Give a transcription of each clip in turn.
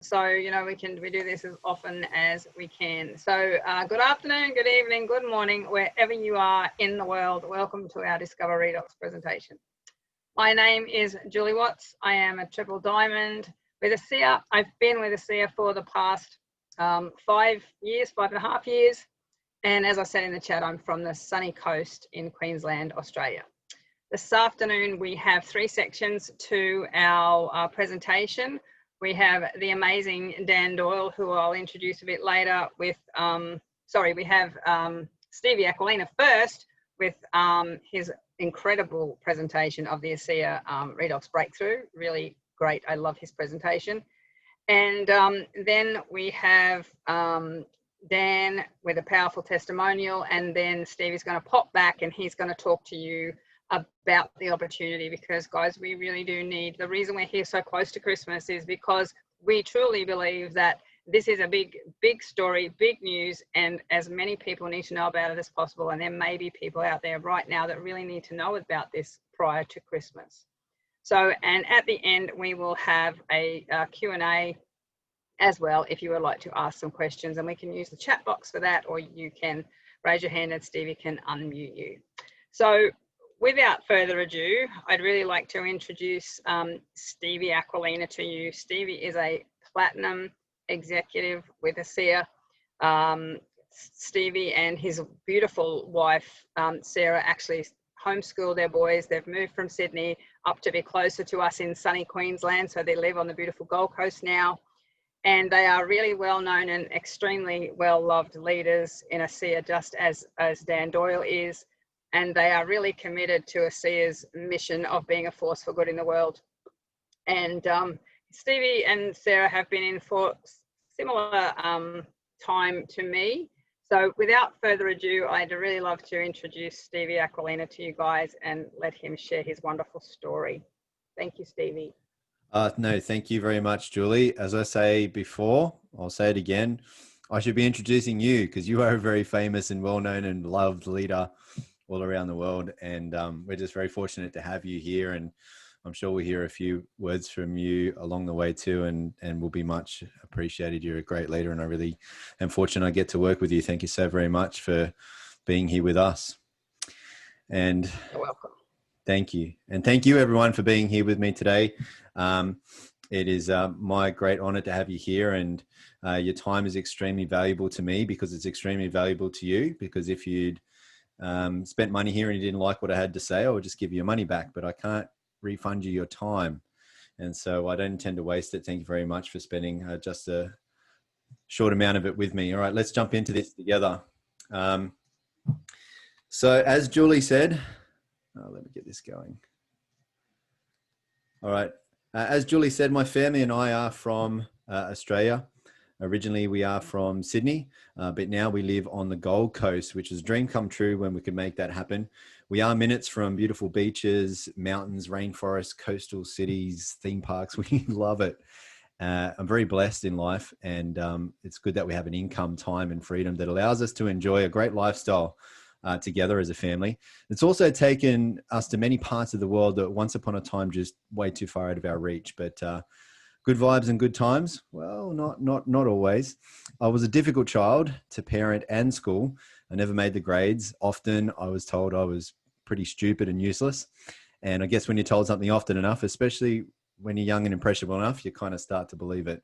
So, we do this as often as we can. So, good afternoon, good evening, good morning, wherever you are in the world. Welcome to our Discover Redox presentation. My name is Julie Watts. I am a triple diamond with ASEA. I've been with ASEA for the past 5.5 years. And as I said in the chat, I'm from the sunny coast in Queensland, Australia. This afternoon, we have 3 sections to our presentation. We have the amazing Dan Doyle, who I'll introduce a bit later with, we have Stevie Aquilina first with his incredible presentation of the ASEA Redox Breakthrough. Really great, I love his presentation. And then we have Dan with a powerful testimonial, and then Stevie's going to pop back and he's going to talk to you about the opportunity, because guys, we really do need, the reason we're here so close to Christmas is because we truly believe that this is a big story, big news, and as many people need to know about it as possible. And there may be people out there right now that really need to know about this prior to Christmas. So, and at the end, we will have a Q&A as well, if you would like to ask some questions, and we can use the chat box for that, or you can raise your hand and Stevie can unmute you. So, without further ado, I'd really like to introduce Stevie Aquilina to you. Stevie is a platinum executive with ASEA. Stevie and his beautiful wife, Sarah, actually homeschool their boys. They've moved from Sydney up to be closer to us in sunny Queensland, so they live on the beautiful Gold Coast now. And they are really well known and extremely well loved leaders in ASEA, just as Dan Doyle is. And they are really committed to ASEA's mission of being a force for good in the world. And Stevie and Sarah have been in for similar time to me. So without further ado, I'd really love to introduce Stevie Aquilina to you guys and let him share his wonderful story. Thank you, Stevie. No, thank you very much, Julie. As I say before, I'll say it again, I should be introducing you because you are a very famous and well-known and loved leader all around the world. And we're just very fortunate to have you here. And I'm sure we'll hear a few words from you along the way too, and will be much appreciated. You're a great leader, and I really am fortunate I get to work with you. Thank you so very much for being here with us. And you're welcome. Thank you. And thank you everyone for being here with me today. It is my great honor to have you here, and your time is extremely valuable to me because it's extremely valuable to you, because if you'd spent money here and you didn't like what I had to say, I would just give you your money back, but I can't refund you your time. And so I don't intend to waste it. Thank you very much for spending just a short amount of it with me. All right, let's jump into this together. So as Julie said, let me get this going. All right. As Julie said, my family and I are from Australia. Originally, we are from Sydney, but now we live on the Gold Coast, which is a dream come true when we could make that happen. We are minutes from beautiful beaches, mountains, rainforests, coastal cities, theme parks. We love it. I'm very blessed in life, and it's good that we have an income, time, and freedom that allows us to enjoy a great lifestyle together as a family. It's also taken us to many parts of the world that once upon a time just way too far out of our reach, but good vibes and good times? Well, not always. I was a difficult child to parent and school. I never made the grades. Often I was told I was pretty stupid and useless. And I guess when you're told something often enough, especially when you're young and impressionable enough, you kind of start to believe it.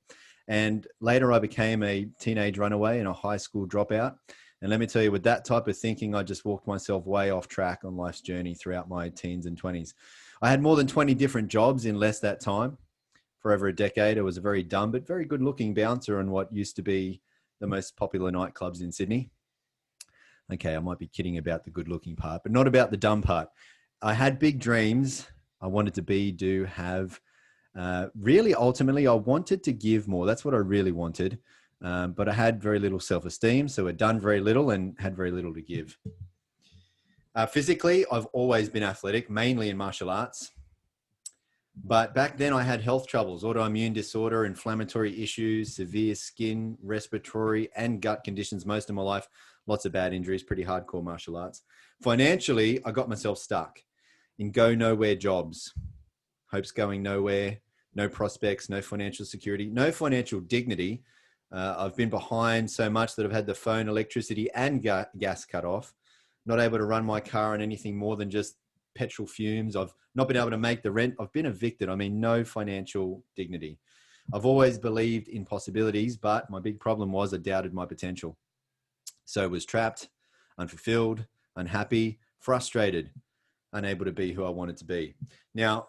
And later I became a teenage runaway and a high school dropout. And let me tell you, with that type of thinking, I just walked myself way off track on life's journey throughout my teens and 20s. I had more than 20 different jobs in less that time. For over a decade, I was a very dumb but very good looking bouncer in what used to be the most popular nightclubs in Sydney. Okay, I might be kidding about the good looking part, but not about the dumb part. I had big dreams. I wanted to be, do, have. Really, ultimately, I wanted to give more. That's what I really wanted. But I had very little self-esteem, so I'd done very little and had very little to give. Physically, I've always been athletic, mainly in martial arts. But back then I had health troubles, autoimmune disorder, inflammatory issues, severe skin, respiratory and gut conditions most of my life. Lots of bad injuries, pretty hardcore martial arts. Financially, I got myself stuck in go nowhere jobs, hopes going nowhere, no prospects, no financial security, no financial dignity. I've been behind so much that I've had the phone, electricity, and gas cut off. Not able to run my car on anything more than just petrol fumes. I've not been able to make the rent. I've been evicted. I mean, no financial dignity. I've always believed in possibilities, but my big problem was I doubted my potential. So I was trapped, unfulfilled, unhappy, frustrated, unable to be who I wanted to be. Now,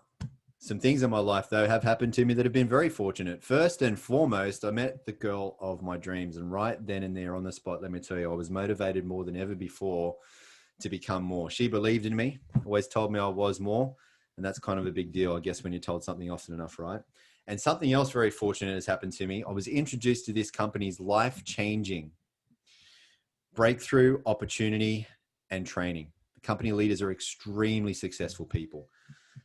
some things in my life, though, have happened to me that have been very fortunate. First and foremost, I met the girl of my dreams. And right then and there on the spot, let me tell you, I was motivated more than ever before to become more. She believed in me, always told me I was more. And that's kind of a big deal, I guess, when you're told something often enough, right? And something else very fortunate has happened to me. I was introduced to this company's life-changing breakthrough, opportunity, and training. The company leaders are extremely successful people.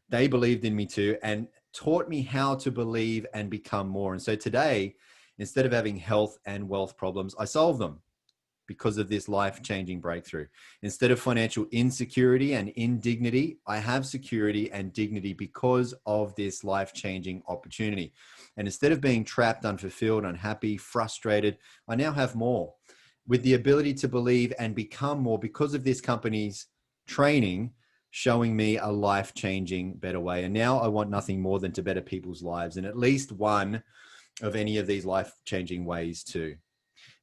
They believed in me too and taught me how to believe and become more. And so today, instead of having health and wealth problems, I solve them because of this life-changing breakthrough. Instead of financial insecurity and indignity, I have security and dignity because of this life-changing opportunity. And instead of being trapped, unfulfilled, unhappy, frustrated, I now have more. With the ability to believe and become more because of this company's training, showing me a life-changing better way. And now I want nothing more than to better people's lives in at least one of any of these life-changing ways too.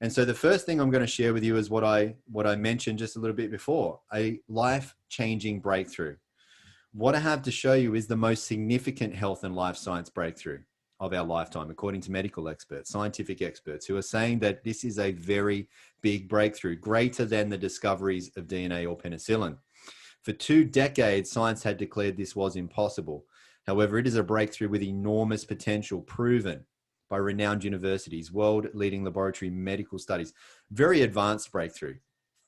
And so the first thing I'm going to share with you is what I mentioned just a little bit before, a life-changing breakthrough. What I have to show you is the most significant health and life science breakthrough of our lifetime, according to medical experts, scientific experts, who are saying that this is a very big breakthrough, greater than the discoveries of DNA or penicillin. For 2 decades, science had declared this was impossible. However, it is a breakthrough with enormous potential, proven by renowned universities, world-leading laboratory medical studies. Very advanced breakthrough,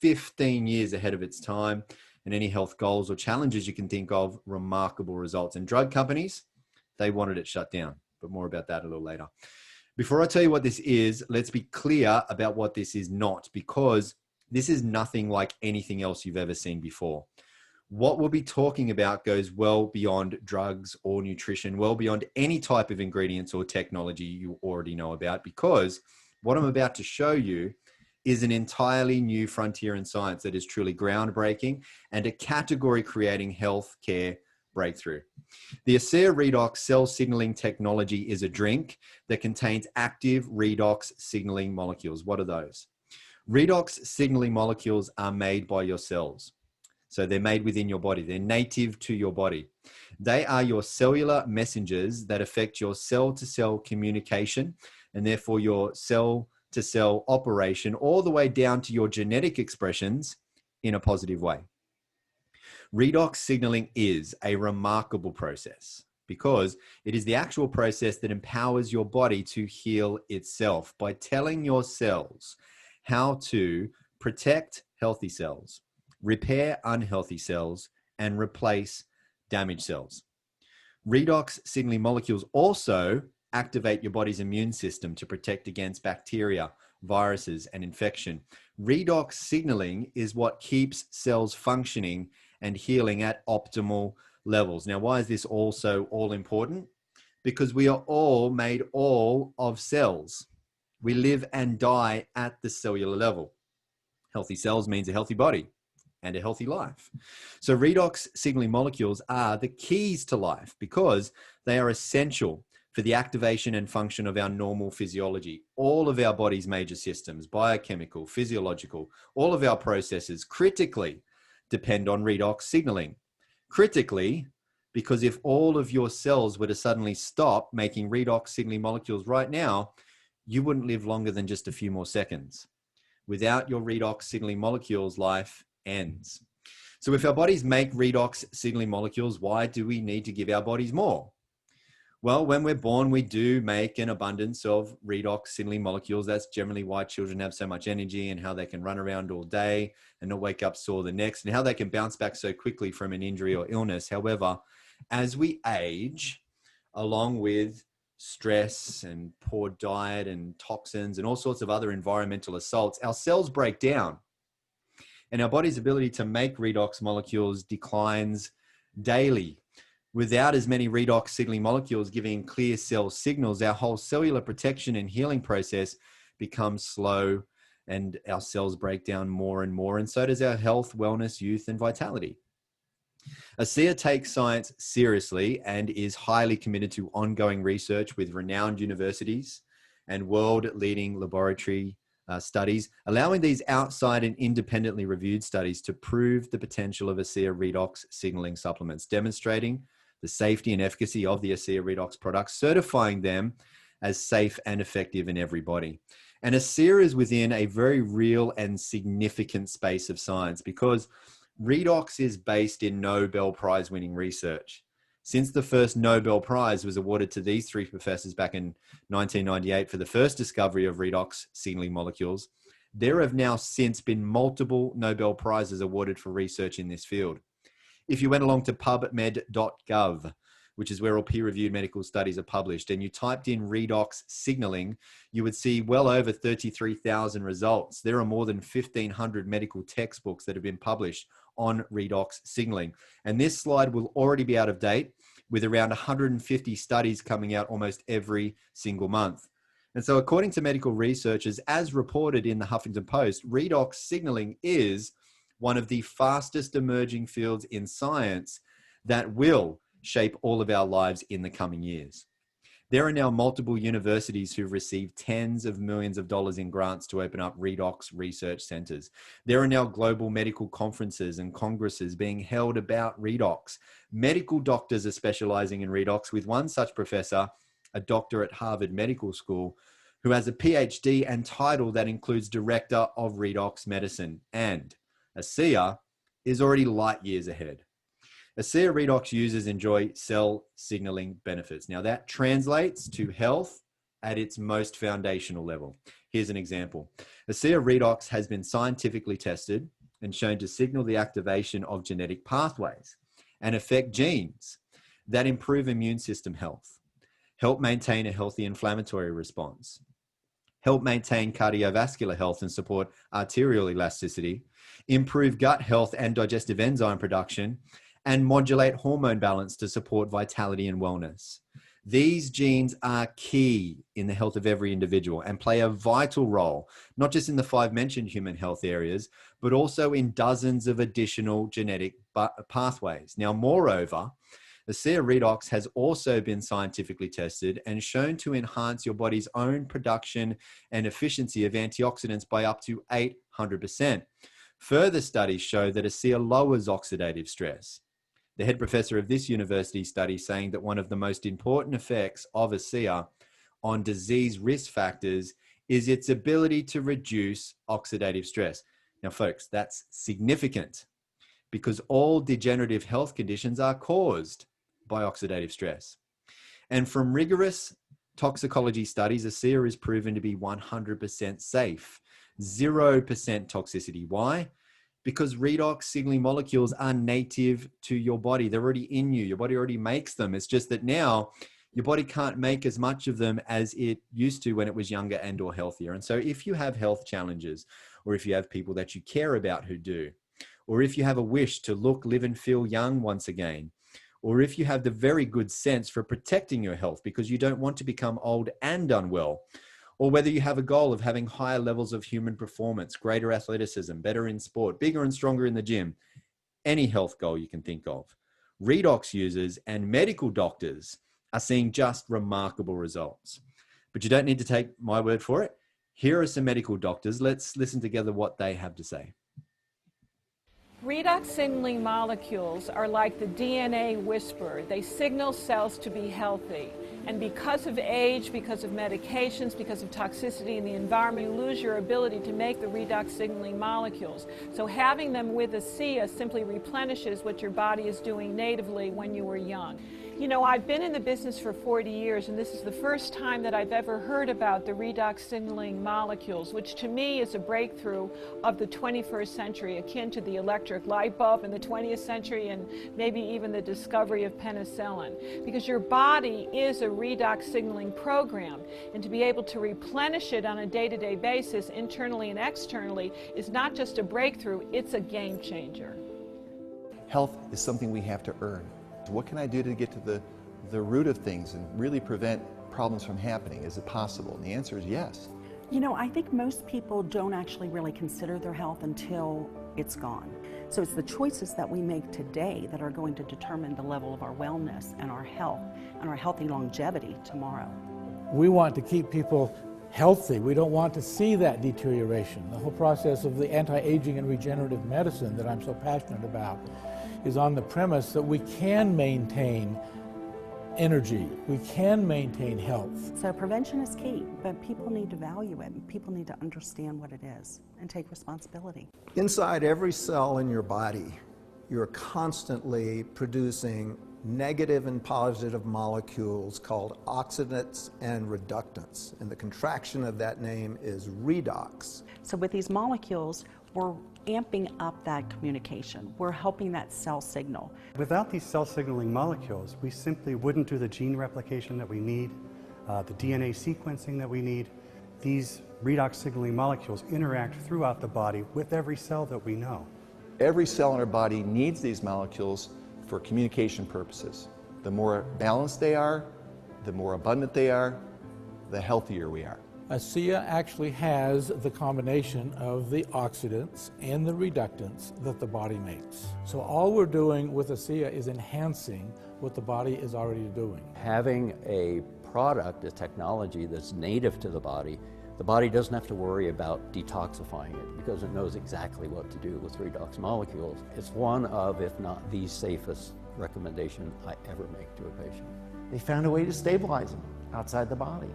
15 years ahead of its time, and any health goals or challenges you can think of, remarkable results. And drug companies, they wanted it shut down, but more about that a little later. Before I tell you what this is, let's be clear about what this is not, because this is nothing like anything else you've ever seen before. What we'll be talking about goes well beyond drugs or nutrition, well beyond any type of ingredients or technology you already know about, because what I'm about to show you is an entirely new frontier in science that is truly groundbreaking and a category creating healthcare breakthrough. The ASEA Redox cell signaling technology is a drink that contains active redox signaling molecules. What are those? Redox signaling molecules are made by your cells. So they're made within your body. They're native to your body. They are your cellular messengers that affect your cell-to-cell communication and therefore your cell-to-cell operation all the way down to your genetic expressions in a positive way. Redox signaling is a remarkable process because it is the actual process that empowers your body to heal itself by telling your cells how to protect healthy cells, repair unhealthy cells, and replace damaged cells. Redox signaling molecules also activate your body's immune system to protect against bacteria, viruses, and infection. Redox signaling is what keeps cells functioning and healing at optimal levels. Now, why is this also all important? Because we are all made all of cells. We live and die at the cellular level. Healthy cells means a healthy body and a healthy life. So redox signaling molecules are the keys to life because they are essential for the activation and function of our normal physiology. All of our body's major systems, biochemical, physiological, all of our processes critically depend on redox signaling. Critically, because if all of your cells were to suddenly stop making redox signaling molecules right now, you wouldn't live longer than just a few more seconds. Without your redox signaling molecules, life ends. So if our bodies make redox signaling molecules, why do we need to give our bodies more? Well, when we're born, we do make an abundance of redox signaling molecules. That's generally why children have so much energy and how they can run around all day and not wake up sore the next, and how they can bounce back so quickly from an injury or illness. However, as we age, along with stress and poor diet and toxins and all sorts of other environmental assaults, our cells break down. And our body's ability to make redox molecules declines daily. Without as many redox signaling molecules giving clear cell signals, our whole cellular protection and healing process becomes slow and our cells break down more and more. And so does our health, wellness, youth, and vitality. ASEA takes science seriously and is highly committed to ongoing research with renowned universities and world-leading laboratory studies, allowing these outside and independently reviewed studies to prove the potential of ASEA redox signaling supplements, demonstrating the safety and efficacy of the ASEA redox products, certifying them as safe and effective in every body. And ASEA is within a very real and significant space of science because redox is based in Nobel Prize winning research. Since the first Nobel Prize was awarded to these three professors back in 1998 for the first discovery of redox signaling molecules, there have now since been multiple Nobel Prizes awarded for research in this field. If you went along to pubmed.gov, which is where all peer-reviewed medical studies are published, and you typed in redox signaling, you would see well over 33,000 results. There are more than 1,500 medical textbooks that have been published on redox signaling. And this slide will already be out of date with around 150 studies coming out almost every single month. And so according to medical researchers, as reported in the Huffington Post, redox signaling is one of the fastest emerging fields in science that will shape all of our lives in the coming years. There are now multiple universities who've received tens of millions of dollars in grants to open up redox research centers. There are now global medical conferences and congresses being held about redox. Medical doctors are specializing in redox, with one such professor, a doctor at Harvard Medical School, who has a PhD and title that includes Director of Redox Medicine. And ASEA is already light years ahead. ASEA redox users enjoy cell signaling benefits. Now that translates to health at its most foundational level. Here's an example. ASEA redox has been scientifically tested and shown to signal the activation of genetic pathways and affect genes that improve immune system health, help maintain a healthy inflammatory response, help maintain cardiovascular health and support arterial elasticity, improve gut health and digestive enzyme production, and modulate hormone balance to support vitality and wellness. These genes are key in the health of every individual and play a vital role, not just in the 5 mentioned human health areas, but also in dozens of additional genetic pathways. Now, moreover, ASEA redox has also been scientifically tested and shown to enhance your body's own production and efficiency of antioxidants by up to 800%. Further studies show that ASEA lowers oxidative stress. The head professor of this university study saying that one of the most important effects of ASEA on disease risk factors is its ability to reduce oxidative stress. Now, folks, that's significant because all degenerative health conditions are caused by oxidative stress. And from rigorous toxicology studies, ASEA is proven to be 100% safe, 0% toxicity. Why? Because redox signaling molecules are native to your body. They're already in you. Your body already makes them. It's just that now your body can't make as much of them as it used to when it was younger and or healthier. And so if you have health challenges, or if you have people that you care about who do, or if you have a wish to look, live, and feel young once again, or if you have the very good sense for protecting your health because you don't want to become old and unwell, or whether you have a goal of having higher levels of human performance, greater athleticism, better in sport, bigger and stronger in the gym, any health goal you can think of, redox users and medical doctors are seeing just remarkable results. But you don't need to take my word for it. Here are some medical doctors. Let's listen together what they have to say. Redox signaling molecules are like the DNA whisperer. They signal cells to be healthy. And because of age, because of medications, because of toxicity in the environment, you lose your ability to make the redox signaling molecules. So having them with ASEA simply replenishes what your body is doing natively when you were young. You know, I've been in the business for 40 years, and this is the first time that I've ever heard about the redox signaling molecules, which to me is a breakthrough of the 21st century, akin to the electric light bulb in the 20th century and maybe even the discovery of penicillin. Because your body is a redox signaling program, and to be able to replenish it on a day-to-day basis, internally and externally, is not just a breakthrough, it's a game changer. Health is something we have to earn. What can I do to get to the root of things and really prevent problems from happening? Is it possible? And the answer is yes. You know, I think most people don't actually really consider their health until it's gone. So it's the choices that we make today that are going to determine the level of our wellness and our health and our healthy longevity tomorrow. We want to keep people healthy. We don't want to see that deterioration. The whole process of the anti-aging and regenerative medicine that I'm so passionate about is on the premise that we can maintain energy, we can maintain health. So prevention is key, but people need to value it. People need to understand what it is and take responsibility. Inside every cell in your body, you're constantly producing negative and positive molecules called oxidants and reductants. And the contraction of that name is redox. So with these molecules, we're amping up that communication. We're helping that cell signal. Without these cell signaling molecules, we simply wouldn't do the gene replication that we need, the DNA sequencing that we need. These redox signaling molecules interact throughout the body with every cell that we know. Every cell in our body needs these molecules for communication purposes. The more balanced they are, the more abundant they are, the healthier we are. ASEA actually has the combination of the oxidants and the reductants that the body makes. So all we're doing with ASEA is enhancing what the body is already doing. Having a product, a technology that's native to the body doesn't have to worry about detoxifying it because it knows exactly what to do with redox molecules. It's one of, if not the safest recommendation I ever make to a patient. They found a way to stabilize them outside the body.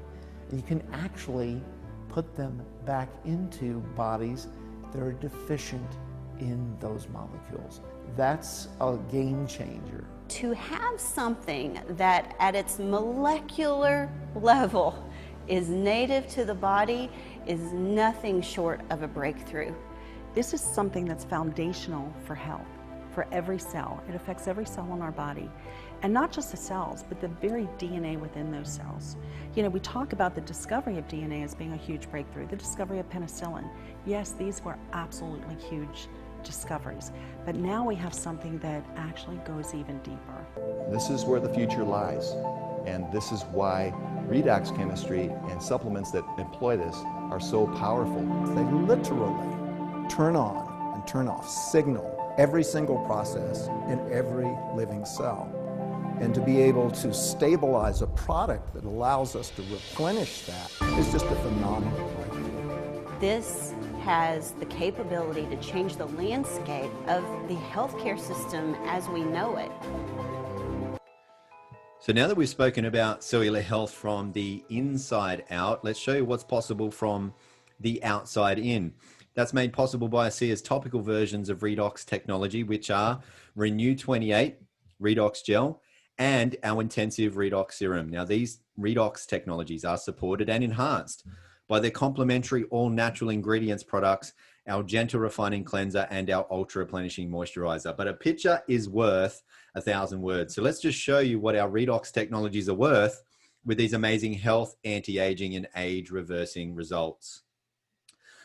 And you can actually put them back into bodies that are deficient in those molecules. That's a game changer. To have something that at its molecular level is native to the body is nothing short of a breakthrough. This is something that's foundational for health, for every cell. It affects every cell in our body. And not just the cells, but the very DNA within those cells. You know, we talk about the discovery of DNA as being a huge breakthrough, the discovery of penicillin. Yes, these were absolutely huge discoveries, but now we have something that actually goes even deeper. This is where the future lies, and this is why redox chemistry and supplements that employ this are so powerful. They literally turn on and turn off, signal every single process in every living cell. And to be able to stabilize a product that allows us to replenish that is just a phenomenal breakthrough. This has the capability to change the landscape of the healthcare system as we know it. So now that we've spoken about cellular health from the inside out, let's show you what's possible from the outside in. That's made possible by ASEA's topical versions of Redox technology, which are Renew 28 Redox Gel and our intensive Redox Serum. Now, these Redox technologies are supported and enhanced by their complementary all-natural ingredients products, our gentle refining cleanser, and our ultra replenishing moisturizer. But a picture is worth 1,000 words. So let's just show you what our Redox technologies are worth with these amazing health, anti-aging, and age-reversing results.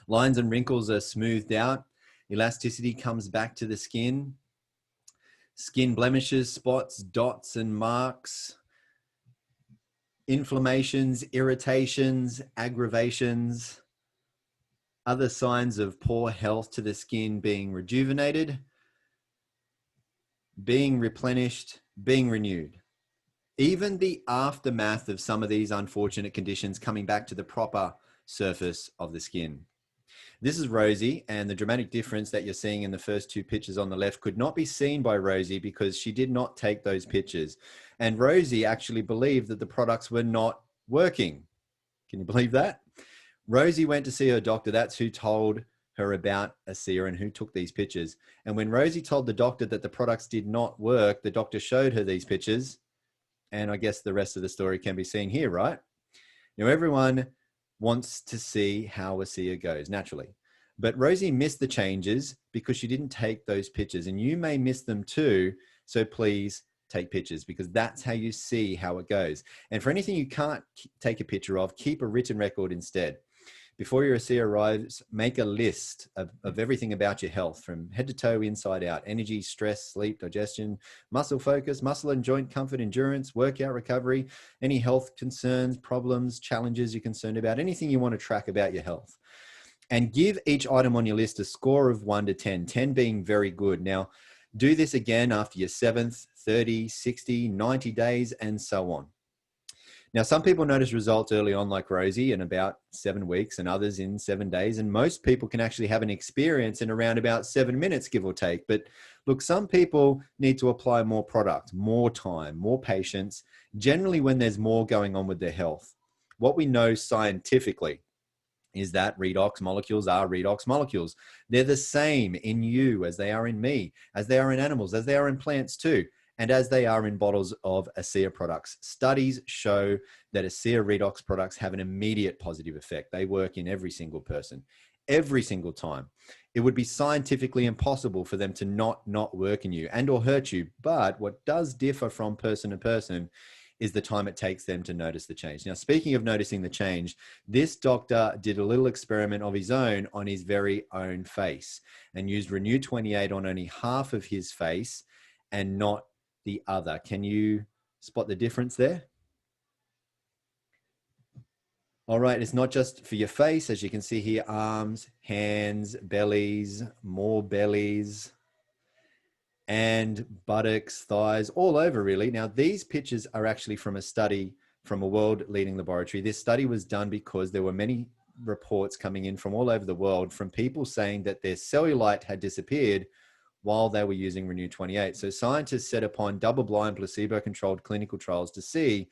Lines and wrinkles are smoothed out. Elasticity comes back to the skin. Skin blemishes, spots, dots, and marks. Inflammations, irritations, aggravations. Other signs of poor health to the skin being rejuvenated, being replenished, being renewed. Even the aftermath of some of these unfortunate conditions coming back to the proper surface of the skin. This is Rosie, and the dramatic difference that you're seeing in the first two pictures on the left could not be seen by Rosie because she did not take those pictures. And Rosie actually believed that the products were not working. Can you believe that? Rosie went to see her doctor. That's who told her about ASEA and who took these pictures. And when Rosie told the doctor that the products did not work, the doctor showed her these pictures. And I guess the rest of the story can be seen here, right? Now, everyone wants to see how ASEA goes, naturally. But Rosie missed the changes because she didn't take those pictures. And you may miss them too, so please take pictures because that's how you see how it goes. And for anything you can't take a picture of, keep a written record instead. Before your ASEA arrives, make a list of everything about your health from head to toe, inside out: energy, stress, sleep, digestion, muscle focus, muscle and joint comfort, endurance, workout recovery, any health concerns, problems, challenges you're concerned about, anything you want to track about your health. And give each item on your list a score of 1 to 10, 10 being very good. Now, do this again after your 7th, 30, 60, 90 days, and so on. Now, some people notice results early on, like Rosie, in about 7 weeks, and others in 7 days. And most people can actually have an experience in around about 7 minutes, give or take. But look, some people need to apply more product, more time, more patience, generally when there's more going on with their health. What we know scientifically is that redox molecules are redox molecules. They're the same in you as they are in me, as they are in animals, as they are in plants too, and as they are in bottles of ASEA products. Studies show that ASEA redox products have an immediate positive effect. They work in every single person, every single time. It would be scientifically impossible for them to not work in you and or hurt you. But what does differ from person to person is the time it takes them to notice the change. Now, speaking of noticing the change, this doctor did a little experiment of his own on his very own face and used Renew 28 on only half of his face and not the other. Can you spot the difference there? All right, it's not just for your face. As you can see here, arms, hands, bellies, more bellies, and buttocks, thighs, all over really. Now, these pictures are actually from a study from a world-leading laboratory. This study was done because there were many reports coming in from all over the world from people saying that their cellulite had disappeared while they were using Renew 28. So scientists set upon double-blind, placebo-controlled clinical trials to see,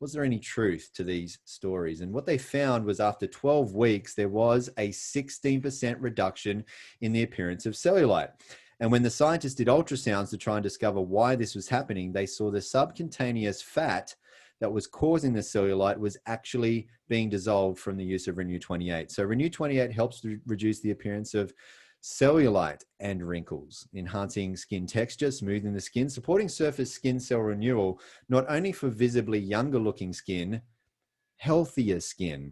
was there any truth to these stories? And what they found was after 12 weeks, there was a 16% reduction in the appearance of cellulite. And when the scientists did ultrasounds to try and discover why this was happening, they saw the subcutaneous fat that was causing the cellulite was actually being dissolved from the use of Renew 28. So Renew 28 helps to reduce the appearance of cellulite and wrinkles, enhancing skin texture, smoothing the skin, supporting surface skin cell renewal, not only for visibly younger looking skin, healthier skin.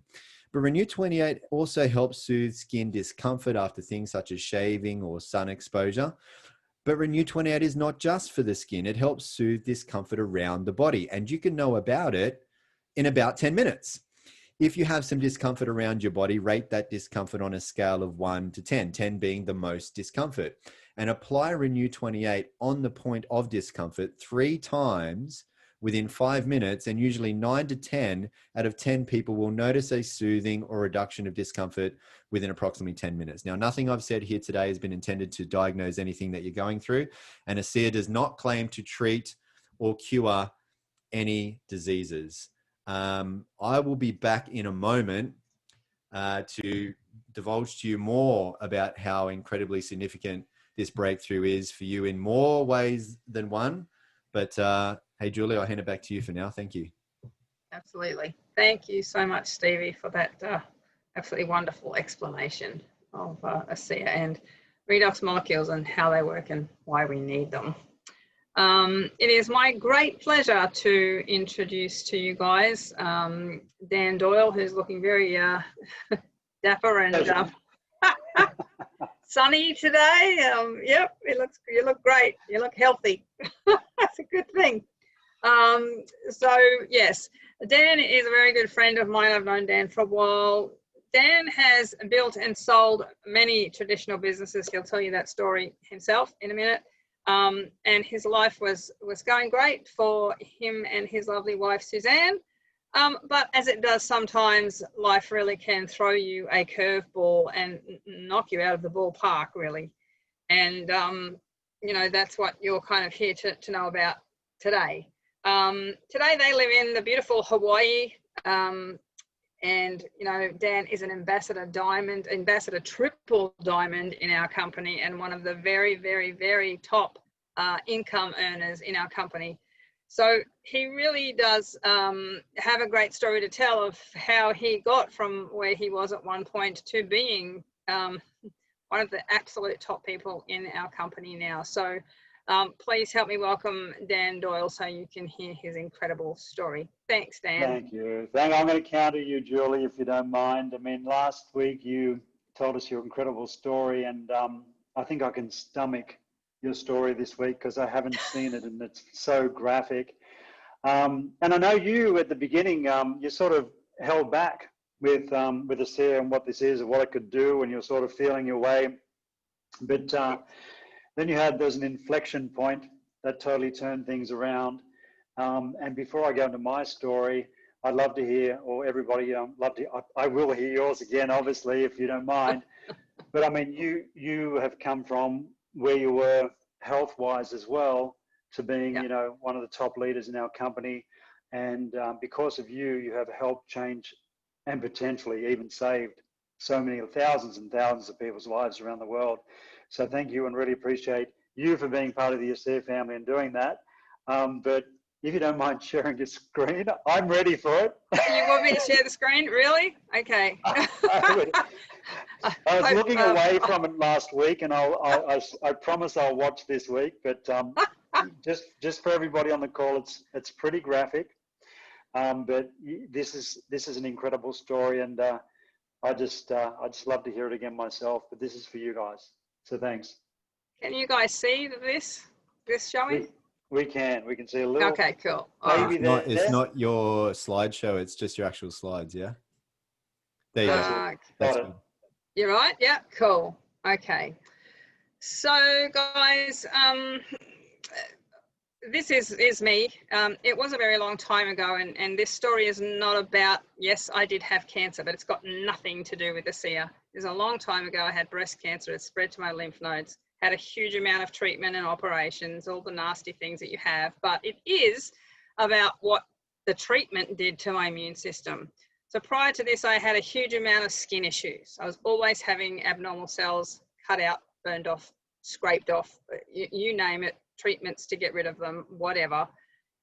But Renew 28 also helps soothe skin discomfort after things such as shaving or sun exposure. But Renew 28 is not just for the skin. It helps soothe discomfort around the body. And you can know about it in about 10 minutes. If you have some discomfort around your body, rate that discomfort on a scale of 1 to 10, 10 being the most discomfort. And apply Renew 28 on the point of discomfort 3 times within 5 minutes, and usually 9 to 10 out of 10 people will notice a soothing or reduction of discomfort within approximately 10 minutes. Now, nothing I've said here today has been intended to diagnose anything that you're going through, and ASEA does not claim to treat or cure any diseases. I will be back in a moment to divulge to you more about how incredibly significant this breakthrough is for you in more ways than one. But hey, Julie, I'll hand it back to you for now. Thank you. Absolutely. Thank you so much, Stevie, for that absolutely wonderful explanation of ASEA and redox molecules and how they work and why we need them. It is my great pleasure to introduce to you guys Dan Doyle, who's looking very dapper and sunny today. Yep, you look great. You look healthy. That's a good thing. So yes, Dan is a very good friend of mine. I've known Dan for a while. Dan has built and sold many traditional businesses. He'll tell you that story himself in a minute. And his life was going great for him and his lovely wife, Suzanne. But as it does sometimes, life really can throw you a curveball and knock you out of the ballpark, really. And, you know, that's what you're kind of here to know about today. Today they live in the beautiful Hawaii. And, you know, Dan is an ambassador triple diamond in our company and one of the very, very, very top income earners in our company. So he really does have a great story to tell of how he got from where he was at one point to being one of the absolute top people in our company now. So Please help me welcome Dan Doyle so you can hear his incredible story. Thanks, Dan. Thank you. I'm going to counter you, Julie, if you don't mind. I mean, last week you told us your incredible story, and I think I can stomach your story this week because I haven't seen it, and it's so graphic. And I know you at the beginning, you sort of held back with ASEA and what this is and what it could do, and you're sort of feeling your way. But then there's an inflection point that totally turned things around. And before I go into my story, I'd love to hear, or everybody, I will hear yours again, obviously, if you don't mind. But I mean, you have come from where you were health-wise as well to being, you know, one of the top leaders in our company. And because of you, you have helped change and potentially even saved so many thousands and thousands of people's lives around the world. So thank you, and really appreciate you for being part of the ASEA family and doing that. But if you don't mind sharing your screen, I'm ready for it. You want me to share the screen? Really? Okay. I was looking away from it last week, and I promise I'll watch this week. But just for everybody on the call, it's pretty graphic. But this is an incredible story, and I just love to hear it again myself. But this is for you guys. So thanks. Can you guys see this showing? We can see a little. Okay, cool. It's not your slideshow. It's just your actual slides. Yeah. There you go. That's good. You're right. Yeah. Cool. Okay. So guys, this is me. It was a very long time ago, and this story is not about, yes, I did have cancer, but it's got nothing to do with ASEA. It was a long time ago. I had breast cancer. It spread to my lymph nodes. Had a huge amount of treatment and operations, all the nasty things that you have, but it is about what the treatment did to my immune system. So prior to this, I had a huge amount of skin issues. I was always having abnormal cells cut out, burned off, scraped off, you name it, treatments to get rid of them, whatever.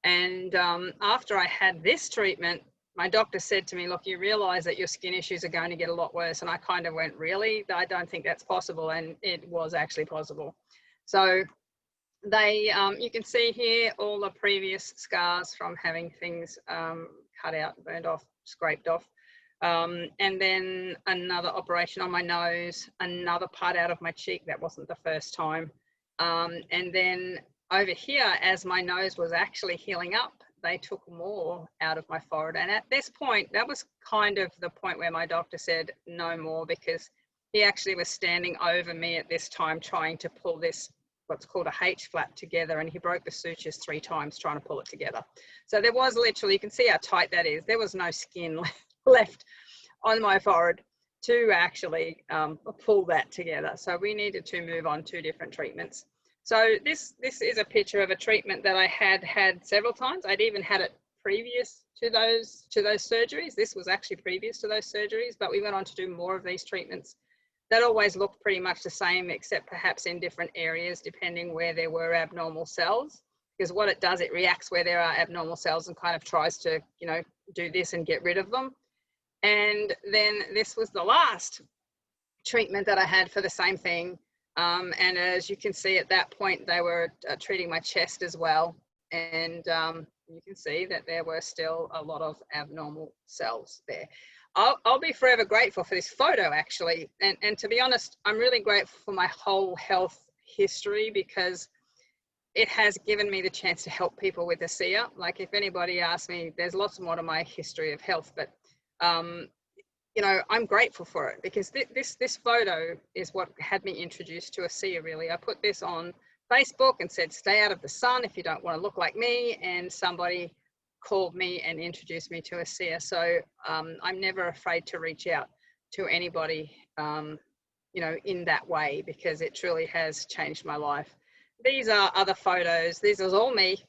And after I had this treatment, my doctor said to me, look, you realize that your skin issues are going to get a lot worse. And I kind of went, really? I don't think that's possible. And it was actually possible. So they, you can see here all the previous scars from having things cut out, burned off, scraped off. And then another operation on my nose, another part out of my cheek. That wasn't the first time. And then over here, as my nose was actually healing up, they took more out of my forehead. And at this point, that was kind of the point where my doctor said no more, because he actually was standing over me at this time trying to pull this, what's called a H flap together, and he broke the sutures 3 times trying to pull it together. So there was literally, you can see how tight that is. There was no skin left on my forehead to actually pull that together. So we needed to move on 2 different treatments. So this is a picture of a treatment that I had several times. I'd even had it previous to those surgeries. This was actually previous to those surgeries, but we went on to do more of these treatments that always looked pretty much the same, except perhaps in different areas, depending where there were abnormal cells. Because what it does, it reacts where there are abnormal cells and kind of tries to, you know, do this and get rid of them. And then this was the last treatment that I had for the same thing. And as you can see at that point, they were treating my chest as well. And you can see that there were still a lot of abnormal cells there. I'll be forever grateful for this photo, actually. And to be honest, I'm really grateful for my whole health history, because it has given me the chance to help people with ASEA. Like, if anybody asks me, there's lots more to my history of health, but you know, I'm grateful for it, because this photo is what had me introduced to ASEA, really. I put this on Facebook and said, stay out of the sun if you don't want to look like me. And somebody called me and introduced me to ASEA. So I'm never afraid to reach out to anybody, you know, in that way, because it truly has changed my life. These are other photos. This is all me,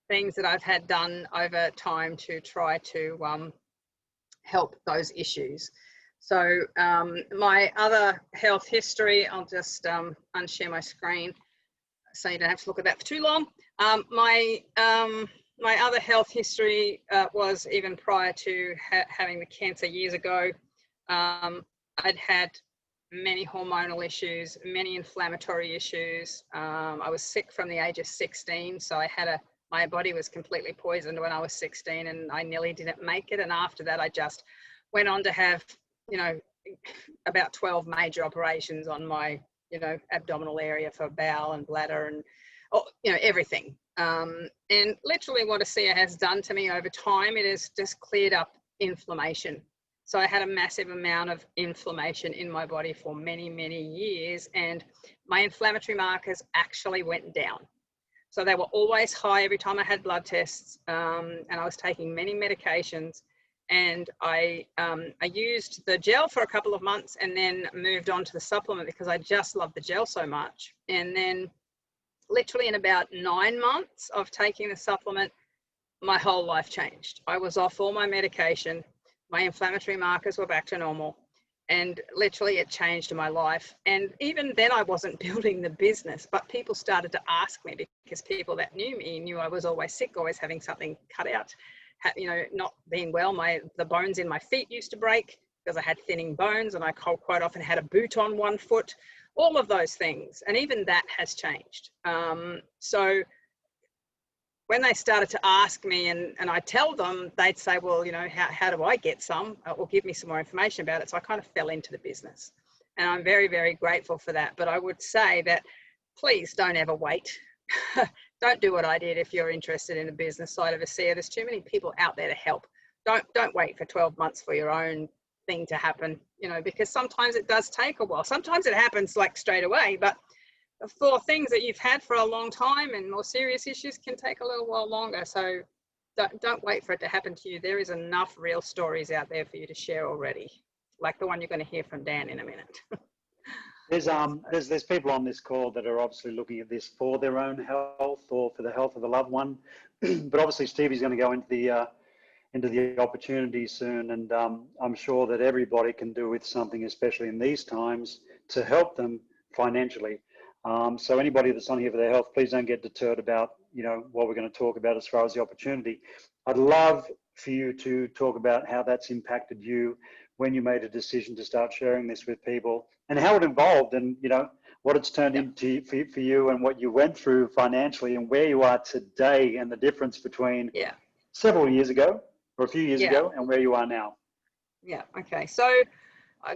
things that I've had done over time to try to help those issues. So my other health history, I'll just unshare my screen so you don't have to look at that for too long. My other health history was even prior to having the cancer years ago. I'd had many hormonal issues, many inflammatory issues. I was sick from the age of 16, so my body was completely poisoned when I was 16, and I nearly didn't make it. And after that, I just went on to have, about 12 major operations on my, abdominal area for bowel and bladder and, everything. And literally what ASEA has done to me over time, it has just cleared up inflammation. So I had a massive amount of inflammation in my body for many, many years, and my inflammatory markers actually went down. So they were always high every time I had blood tests, and I was taking many medications. And I used the gel for a couple of months and then moved on to the supplement because I just loved the gel so much. And then literally in about 9 months of taking the supplement, my whole life changed. I was off all my medication. My inflammatory markers were back to normal. And literally it changed my life. And even then I wasn't building the business, but people started to ask me because people that knew me knew I was always sick, always having something cut out, not being well. The bones in my feet used to break because I had thinning bones, and I quite often had a boot on one foot, all of those things. And even that has changed. So when they started to ask me and I tell them, they'd say, well, how do I get some, or give me some more information about it. So I kind of fell into the business, and I'm very, very grateful for that. But I would say that please don't ever wait. Don't do what I did if you're interested in the business side of ASEA. There's too many people out there to help. Don't wait for 12 months for your own thing to happen, because sometimes it does take a while. Sometimes it happens like straight away, but for things that you've had for a long time and more serious issues can take a little while longer. So don't wait for it to happen to you. There is enough real stories out there for you to share already, like the one you're going to hear from Dan in a minute. There's people on this call that are obviously looking at this for their own health or for the health of a loved one, but obviously Stevie's going to go into the opportunity soon, and I'm sure that everybody can do with something, especially in these times, to help them financially. So anybody that's on here for their health, please don't get deterred about, what we're going to talk about as far as the opportunity. I'd love for you to talk about how that's impacted you when you made a decision to start sharing this with people, and how it evolved, and, what it's turned into for you, and what you went through financially, and where you are today, and the difference between several years ago or a few years ago and where you are now. Yeah. Okay. So,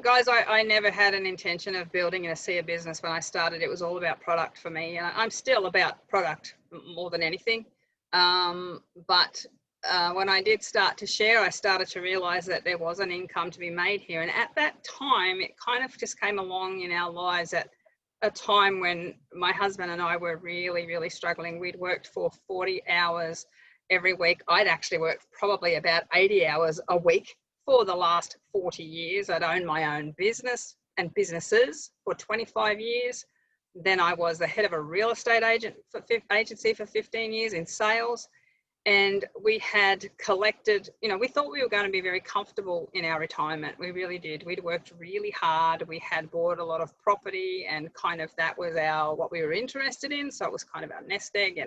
guys, I never had an intention of building an ASEA business when I started. It was all about product for me. And I'm still about product more than anything. But when I did start to share, I started to realize that there was an income to be made here. And at that time, it kind of just came along in our lives at a time when my husband and I were really, really struggling. We'd worked for 40 hours every week. I'd actually worked probably about 80 hours a week for the last 40 years. I'd owned my own business and businesses for 25 years. Then I was the head of a real estate agency for 15 years in sales. And we had collected, we thought we were going to be very comfortable in our retirement. We really did. We'd worked really hard. We had bought a lot of property, and kind of that was what we were interested in. So it was kind of our nest egg.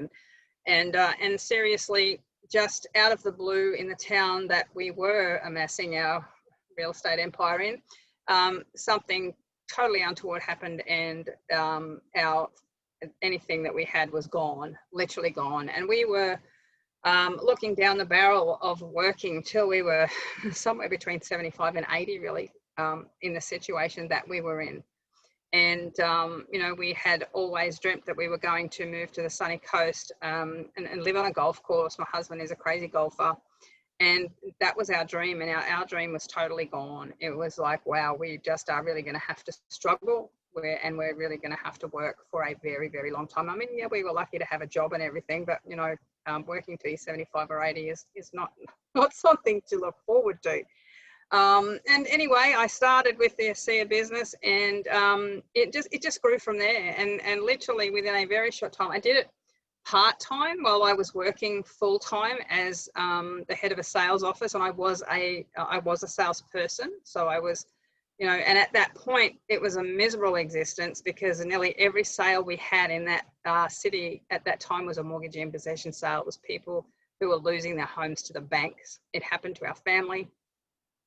And seriously, just out of the blue, in the town that we were amassing our real estate empire in, something totally untoward happened, and anything that we had was gone, literally gone. And we were looking down the barrel of working till we were somewhere between 75 and 80, really, in the situation that we were in. And, we had always dreamt that we were going to move to the sunny coast and live on a golf course. My husband is a crazy golfer, and that was our dream. And our dream was totally gone. It was like, wow, we just are really going to have to struggle, and we're really going to have to work for a very, very long time. I mean, yeah, we were lucky to have a job and everything, but, working till you're 75 or 80 is not something to look forward to. And anyway, I started with the ASEA business, and it just grew from there. And literally within a very short time, I did it part-time while I was working full-time as the head of a sales office, and I was a salesperson. So I was, and at that point, it was a miserable existence, because nearly every sale we had in that city at that time was a mortgage in possession sale. It was people who were losing their homes to the banks. It happened to our family.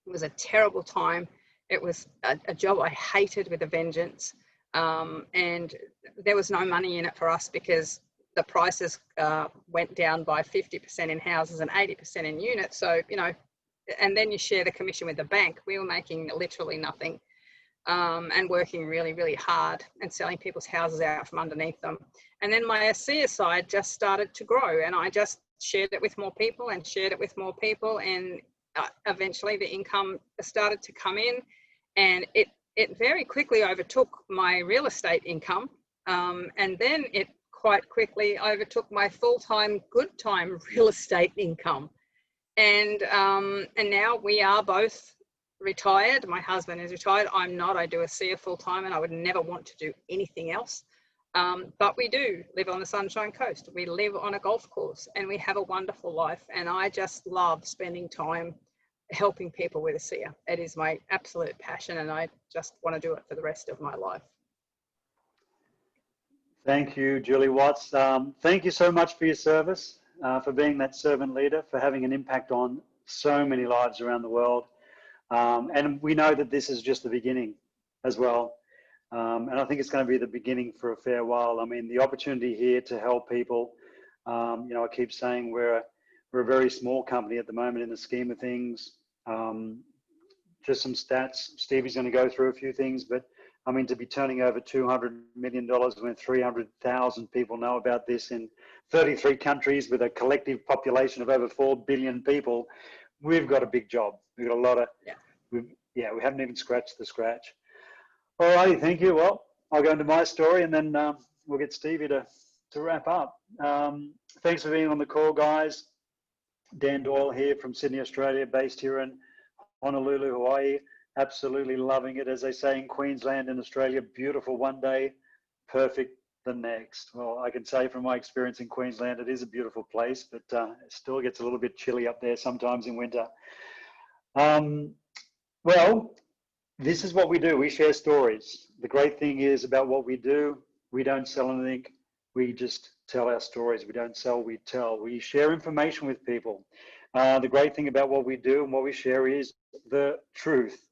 It was a terrible time. It was a job I hated with a vengeance. And there was no money in it for us because the prices went down by 50% in houses and 80% in units. So, you know, and then you share the commission with the bank. We were making literally nothing, and working really, really hard and selling people's houses out from underneath them. And then my ASEA side just started to grow, and I just shared it with more people and shared it with more people. And eventually the income started to come in, and it very quickly overtook my real estate income. And then it quite quickly overtook my full-time, good time real estate income. And now we are both retired. My husband is retired. I'm not. I do ASEA full-time, and I would never want to do anything else. But we do live on the Sunshine Coast. We live on a golf course, and we have a wonderful life. And I just love spending time helping people with ASEA. It is my absolute passion, and I just want to do it for the rest of my life. Thank you, Julie Watts. Thank you so much for your service, for being that servant leader, for having an impact on so many lives around the world. And we know that this is just the beginning as well. And I think it's going to be the beginning for a fair while. I mean, the opportunity here to help people, you know, I keep saying we're a very small company at the moment in the scheme of things. Just some stats. Stevie's going to go through a few things, but I mean, to be turning over $200 million when 300,000 people know about this in 33 countries with a collective population of over 4 billion people, we've got a big job. We've got a lot of, we haven't even scratched the scratch. All righty, thank you. Well, I'll go into my story, and then we'll get Stevie to wrap up. Thanks for being on the call, guys. Dan Doyle here from Sydney, Australia, based here in Honolulu, Hawaii. Absolutely loving it. As they say in Queensland and Australia, beautiful one day, perfect the next. Well, I can say from my experience in Queensland, it is a beautiful place, but it still gets a little bit chilly up there sometimes in winter. Well, this is what we do. We share stories. The great thing is about what we do, we don't sell anything. We just tell our stories. We don't sell, we tell. We share information with people. The great thing about what we do and what we share is the truth.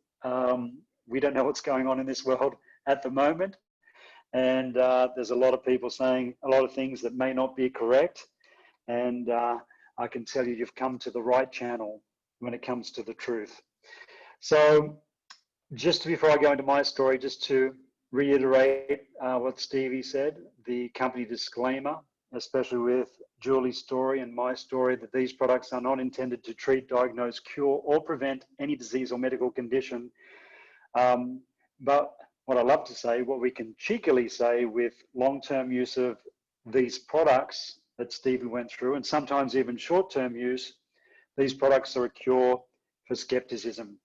We don't know what's going on in this world at the moment. And there's a lot of people saying a lot of things that may not be correct. And I can tell you, you've come to the right channel when it comes to the truth. So just before I go into my story, just to reiterate what Stevie said, the company disclaimer, especially with Julie's story and my story, that these products are not intended to treat, diagnose, cure, or prevent any disease or medical condition. But what I love to say, what we can cheekily say with long-term use of these products that Stevie went through, and sometimes even short-term use, these products are a cure for skepticism.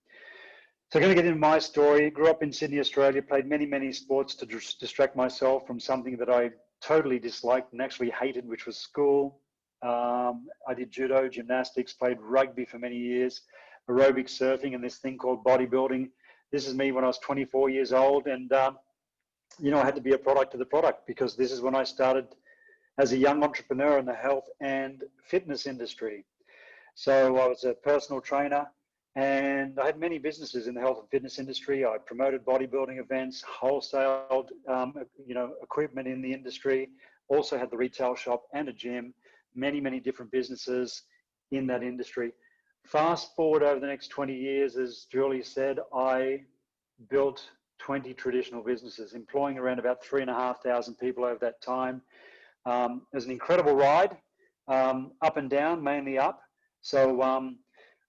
So I'm going to get into my story. Grew up in Sydney, Australia, played many, many sports to distract myself from something that I totally disliked and actually hated, which was school. I did judo, gymnastics, played rugby for many years, aerobic surfing, and this thing called bodybuilding. This is me when I was 24 years old. And, you know, I had to be a product of the product, because this is when I started as a young entrepreneur in the health and fitness industry. So I was a personal trainer, and I had many businesses in the health and fitness industry. I promoted bodybuilding events, wholesaled, you know, equipment in the industry, also had the retail shop and a gym, many, many different businesses in that industry. Fast forward over the next 20 years, as Julie said, I built 20 traditional businesses, employing around about 3,500 people over that time. It was an incredible ride, up and down, mainly up. So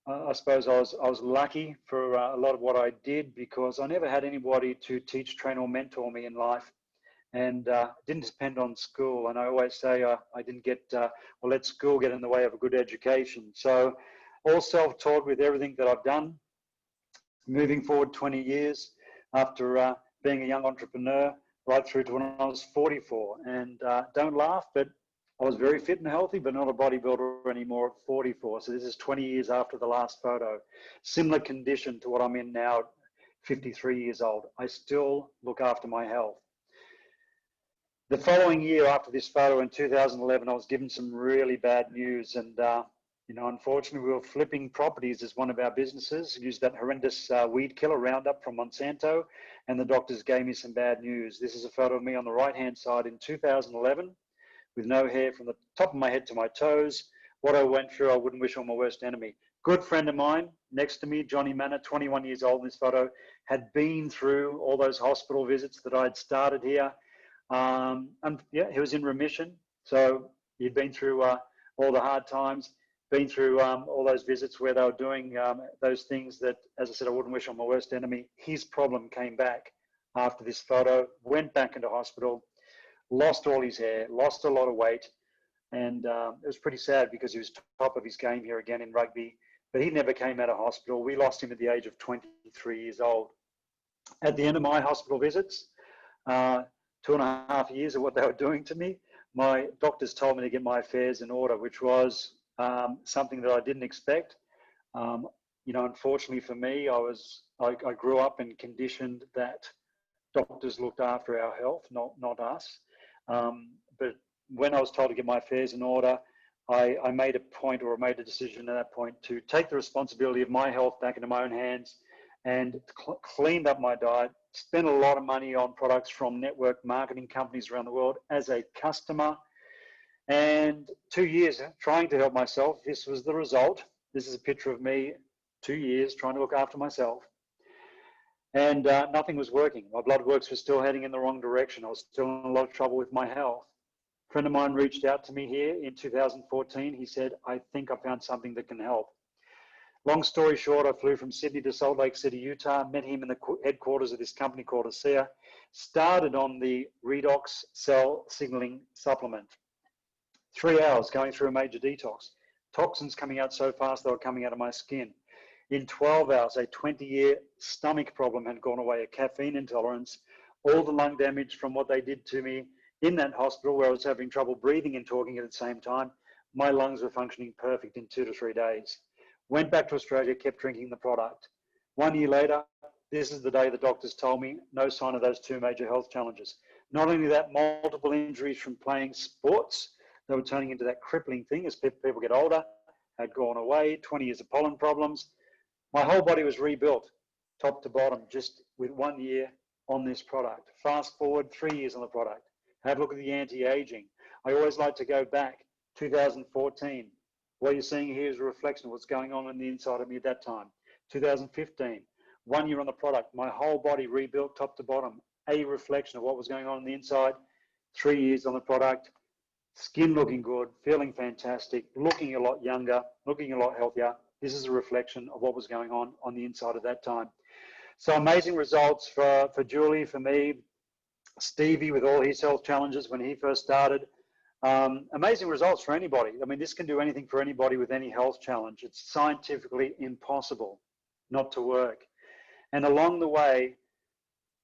I suppose I was lucky for a lot of what I did, because I never had anybody to teach, train, or mentor me in life, and didn't depend on school. And I always say I didn't get, or let school get in the way of a good education. So all self-taught with everything that I've done. Moving forward 20 years after being a young entrepreneur, right through to when I was 44. And don't laugh, but I was very fit and healthy, but not a bodybuilder anymore at 44. So this is 20 years after the last photo. Similar condition to what I'm in now at 53 years old. I still look after my health. The following year after this photo in 2011, I was given some really bad news, and You know, unfortunately, we were flipping properties as one of our businesses, used that horrendous weed killer Roundup from Monsanto, and the doctors gave me some bad news. This is a photo of me on the right-hand side in 2011 with no hair from the top of my head to my toes. What I went through, I wouldn't wish on my worst enemy. Good friend of mine next to me, Johnny Manor, 21 years old in this photo, had been through all those hospital visits that I'd started here. And yeah, he was in remission. So he'd been through all the hard times, been through all those visits where they were doing those things that, as I said, I wouldn't wish on my worst enemy. His problem came back after this photo, went back into hospital, lost all his hair, lost a lot of weight. And it was pretty sad because he was top of his game here again in rugby, but he never came out of hospital. We lost him at the age of 23 years old. At the end of my hospital visits, 2.5 years of what they were doing to me, my doctors told me to get my affairs in order, which was something that I didn't expect. You know, unfortunately for me, I grew up and conditioned that doctors looked after our health, not us. But when I was told to get my affairs in order, I made a point, or I made a decision at that point, to take the responsibility of my health back into my own hands and cleaned up my diet, spent a lot of money on products from network marketing companies around the world as a customer. And 2 years trying to help myself, this was the result. This is a picture of me, 2 years trying to look after myself. And nothing was working. My blood works were still heading in the wrong direction. I was still in a lot of trouble with my health. A friend of mine reached out to me here in 2014. He said, I think I found something that can help. Long story short, I flew from Sydney to Salt Lake City, Utah, met him in the headquarters of this company called ASEA, started on the Redox cell signaling supplement. 3 hours going through a major detox. Toxins coming out so fast they were coming out of my skin. In 12 hours, a 20-year stomach problem had gone away, a caffeine intolerance, all the lung damage from what they did to me in that hospital where I was having trouble breathing and talking at the same time. My lungs were functioning perfect in 2 to 3 days. Went back to Australia, kept drinking the product. 1 year later, this is the day the doctors told me no sign of those 2 major health challenges. Not only that, multiple injuries from playing sports that were turning into that crippling thing as people get older had gone away, 20 years of pollen problems. My whole body was rebuilt, top to bottom, just with 1 year on this product. Fast forward 3 years on the product. Have a look at the anti-aging. I always like to go back, 2014. What you're seeing here is a reflection of what's going on the inside of me at that time. 2015, 1 year on the product, my whole body rebuilt top to bottom, a reflection of what was going on the inside. 3 years on the product, skin looking good, feeling fantastic, looking a lot younger, looking a lot healthier. This is a reflection of what was going on the inside at that time. So amazing results for Julie, for me, Stevie with all his health challenges when he first started. Amazing results for anybody. I mean, this can do anything for anybody with any health challenge. It's scientifically impossible not to work. And along the way,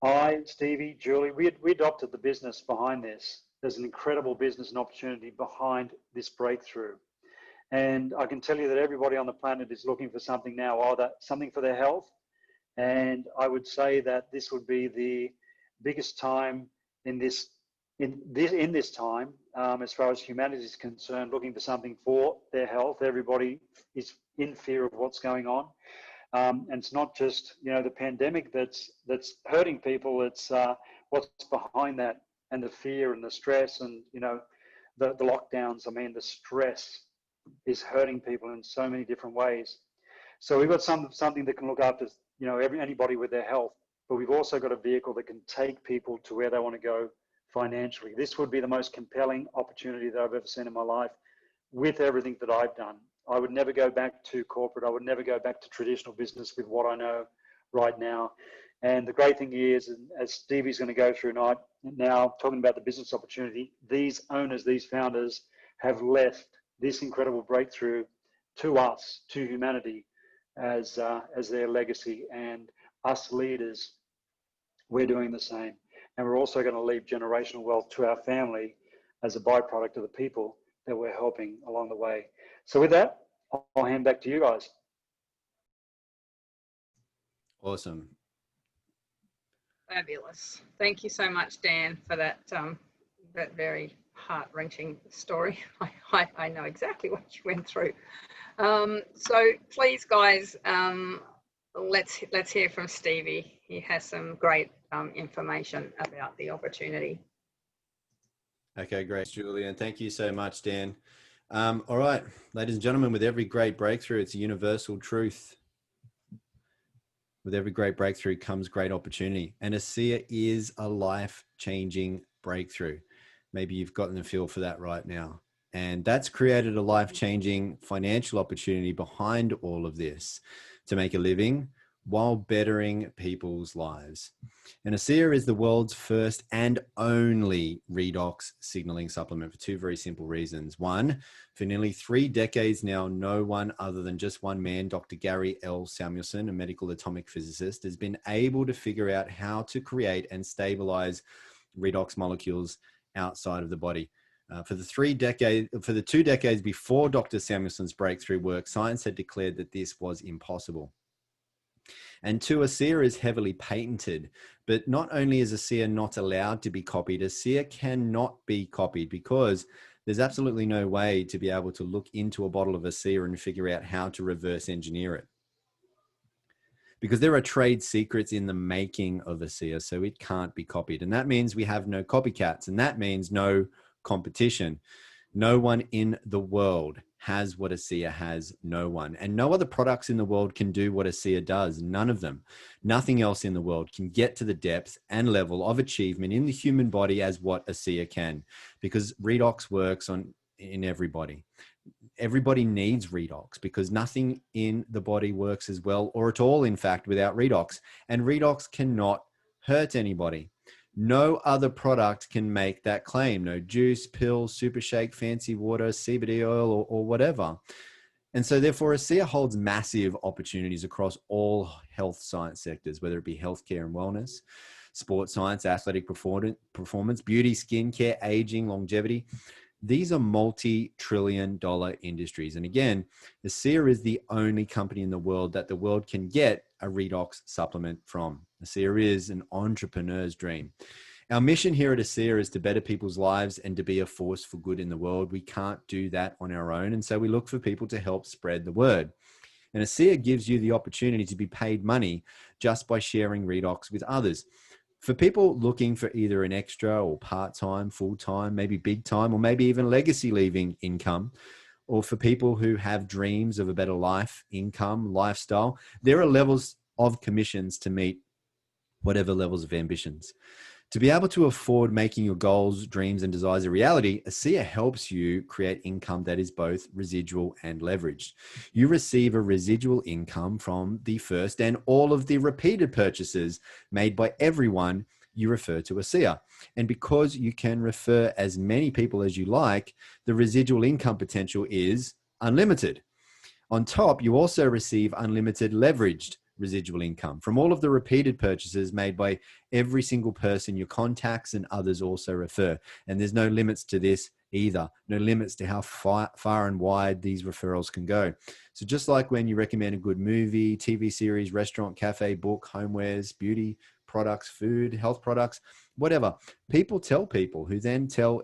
I, Stevie, Julie, we adopted the business behind this. There's an incredible business and opportunity behind this breakthrough. And I can tell you that everybody on the planet is looking for something now, either something for their health. And I would say that this would be the biggest time in this time, as far as humanity is concerned, looking for something for their health. Everybody is in fear of what's going on. And it's not just, you know, the pandemic that's hurting people. It's what's behind that, and the fear and the stress and, you know, the lockdowns. I mean, the stress is hurting people in so many different ways. So we've got something that can look after, you know, anybody with their health, but we've also got a vehicle that can take people to where they want to go financially. This would be the most compelling opportunity that I've ever seen in my life with everything that I've done. I would never go back to corporate. I would never go back to traditional business with what I know right now. And the great thing is, as Stevie's going to go through now talking about the business opportunity, these owners, these founders have left this incredible breakthrough to us, to humanity, as their legacy. And us leaders, we're doing the same. And we're also going to leave generational wealth to our family as a byproduct of the people that we're helping along the way. So with that, I'll hand back to you guys. Awesome. Fabulous. Thank you so much, Dan, for that that very heart-wrenching story. I know exactly what you went through. So please, guys, let's hear from Stevie. He has some great information about the opportunity. Okay, great, Julie, and thank you so much, Dan. All right, ladies and gentlemen, with every great breakthrough, it's a universal truth. With every great breakthrough comes great opportunity, and ASEA is a life-changing breakthrough. Maybe you've gotten a feel for that right now. And that's created a life-changing financial opportunity behind all of this to make a living while bettering people's lives. And ASEA is the world's first and only redox signaling supplement for two very simple reasons. One, for nearly 3 decades now, no one other than just one man, Dr. Gary L. Samuelson, a medical atomic physicist, has been able to figure out how to create and stabilize redox molecules outside of the body. For the 2 decades before Dr. Samuelson's breakthrough work, science had declared that this was impossible. And two, ASEA is heavily patented, but not only is ASEA not allowed to be copied, ASEA cannot be copied because there's absolutely no way to be able to look into a bottle of ASEA and figure out how to reverse engineer it. Because there are trade secrets in the making of ASEA, so it can't be copied. And that means we have no copycats, and that means no competition. No one in the world has what ASEA has, no one. And no other products in the world can do what ASEA does, none of them. Nothing else in the world can get to the depth and level of achievement in the human body as what ASEA can, because redox works in everybody. Everybody needs redox because nothing in the body works as well or at all, in fact, without redox. And redox cannot hurt anybody. No other product can make that claim. No juice, pill, super shake, fancy water, CBD oil, or whatever. And so therefore, ASEA holds massive opportunities across all health science sectors, whether it be healthcare and wellness, sports science, athletic performance, beauty, skincare, aging, longevity. These are multi-trillion-dollar industries. And again, ASEA is the only company in the world that the world can get a redox supplement from. ASEA is an entrepreneur's dream. Our mission here at ASEA is to better people's lives and to be a force for good in the world. We can't do that on our own. And so we look for people to help spread the word. And ASEA gives you the opportunity to be paid money just by sharing redox with others. For people looking for either an extra or part-time, full-time, maybe big time, or maybe even legacy leaving income, or for people who have dreams of a better life, income, lifestyle, there are levels of commissions to meet whatever levels of ambitions. To be able to afford making your goals, dreams, and desires a reality, ASEA helps you create income that is both residual and leveraged. You receive a residual income from the first and all of the repeated purchases made by everyone you refer to ASEA. And because you can refer as many people as you like, the residual income potential is unlimited. On top, you also receive unlimited leveraged residual income from all of the repeated purchases made by every single person your contacts and others also refer. And there's no limits to this either. No limits to how far and wide these referrals can go. So just like when you recommend a good movie, TV series, restaurant, cafe, book, homewares, beauty products, food, health products, whatever, people tell people who then tell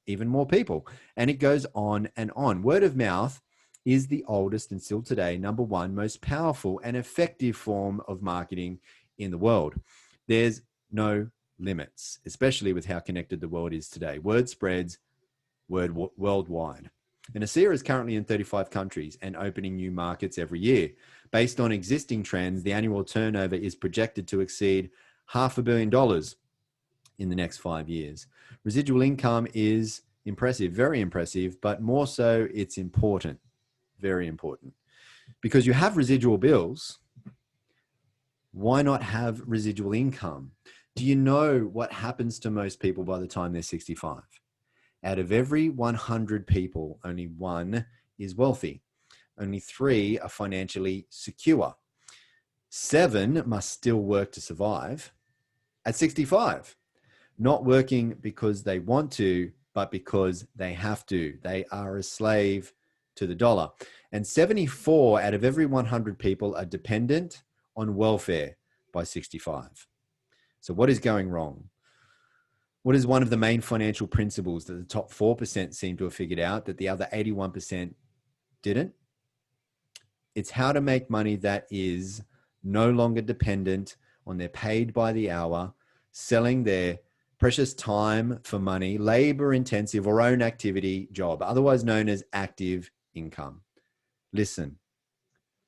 even more people. And it goes on and on. Word of mouth is the oldest and still today #1 most powerful and effective form of marketing in the world. There's no limits, especially with how connected the world is today. Word spreads worldwide. And ASEA is currently in 35 countries and opening new markets every year. Based on existing trends, the annual turnover is projected to exceed $500 million in the next 5 years. Residual income is impressive, very impressive, but more so it's important. Very important, because you have residual bills. Why not have residual income? Do you know what happens to most people by the time they're 65? Out of every 100 people, only 1 is wealthy. Only 3 are financially secure. 7 must still work to survive at 65, not working because they want to, but because they have to. They are a slave to the dollar. And 74 out of every 100 people are dependent on welfare by 65. So what is going wrong? What is one of the main financial principles that the top 4% seem to have figured out that the other 81% didn't? It's how to make money that is no longer dependent on their paid by the hour, selling their precious time for money, labor intensive or own activity job, otherwise known as active income. Listen,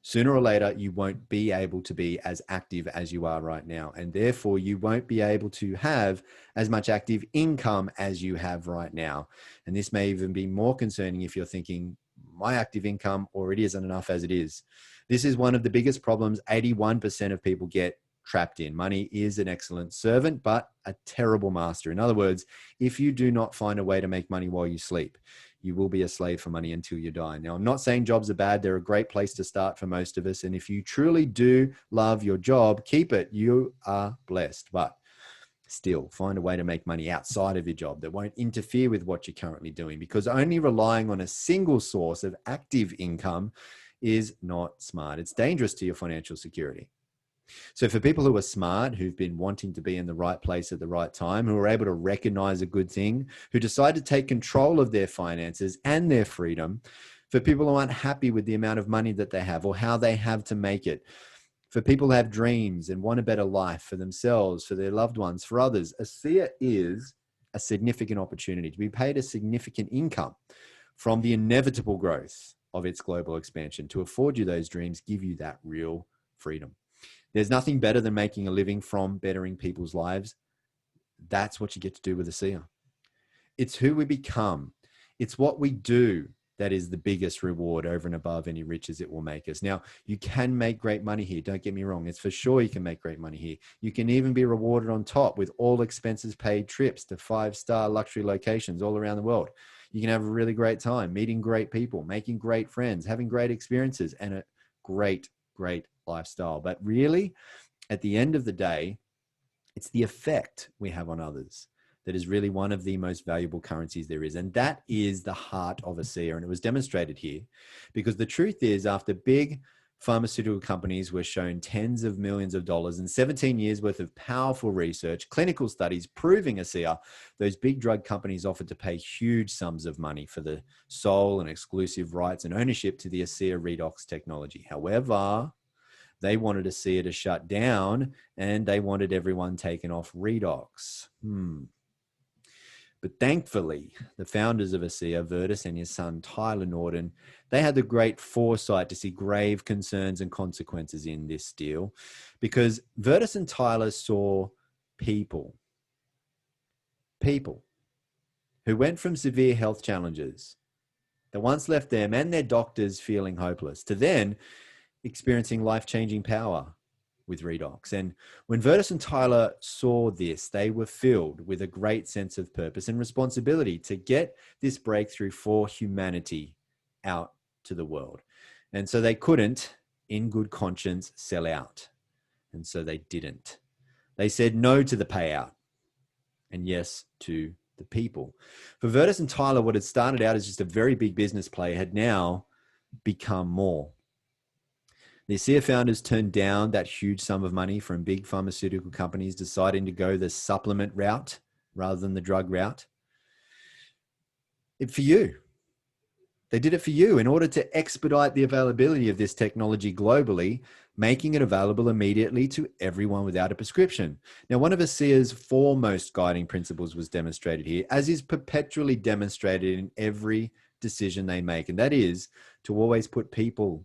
sooner or later, you won't be able to be as active as you are right now. And therefore, you won't be able to have as much active income as you have right now. And this may even be more concerning if you're thinking, my active income already isn't enough as it is. This is one of the biggest problems 81% of people get trapped in. Money is an excellent servant, but a terrible master. In other words, if you do not find a way to make money while you sleep, you will be a slave for money until you die. Now, I'm not saying jobs are bad. They're a great place to start for most of us. And if you truly do love your job, keep it. You are blessed. But still, find a way to make money outside of your job that won't interfere with what you're currently doing, because only relying on a single source of active income is not smart. It's dangerous to your financial security. So for people who are smart, who've been wanting to be in the right place at the right time, who are able to recognize a good thing, who decide to take control of their finances and their freedom, for people who aren't happy with the amount of money that they have or how they have to make it, for people who have dreams and want a better life for themselves, for their loved ones, for others, ASEA is a significant opportunity to be paid a significant income from the inevitable growth of its global expansion to afford you those dreams, give you that real freedom. There's nothing better than making a living from bettering people's lives. That's what you get to do with ASEA. It's who we become. It's what we do that is the biggest reward over and above any riches it will make us. Now, you can make great money here. Don't get me wrong. It's for sure you can make great money here. You can even be rewarded on top with all expenses paid trips to 5-star luxury locations all around the world. You can have a really great time, meeting great people, making great friends, having great experiences, and a great, great lifestyle. But really, at the end of the day, it's the effect we have on others that is really one of the most valuable currencies there is. And that is the heart of ASEA. And it was demonstrated here because the truth is, after big pharmaceutical companies were shown tens of millions of dollars and 17 years worth of powerful research, clinical studies proving ASEA, those big drug companies offered to pay huge sums of money for the sole and exclusive rights and ownership to the ASEA Redox technology. However, they wanted ASEA to shut down and they wanted everyone taken off Redox. But thankfully, the founders of ASEA, Virtus and his son, Tyler Norton, they had the great foresight to see grave concerns and consequences in this deal because Virtus and Tyler saw people who went from severe health challenges that once left them and their doctors feeling hopeless to then experiencing life-changing power with Redox. And when Virtus and Tyler saw this, they were filled with a great sense of purpose and responsibility to get this breakthrough for humanity out to the world. And so they couldn't, in good conscience, sell out. And so they didn't. They said no to the payout and yes to the people. For Virtus and Tyler, what had started out as just a very big business play had now become more. The ASEA founders turned down that huge sum of money from big pharmaceutical companies, deciding to go the supplement route rather than the drug route. For you. They did it for you in order to expedite the availability of this technology globally, making it available immediately to everyone without a prescription. Now, one of ASEA's foremost guiding principles was demonstrated here, as is perpetually demonstrated in every decision they make, and that is to always put people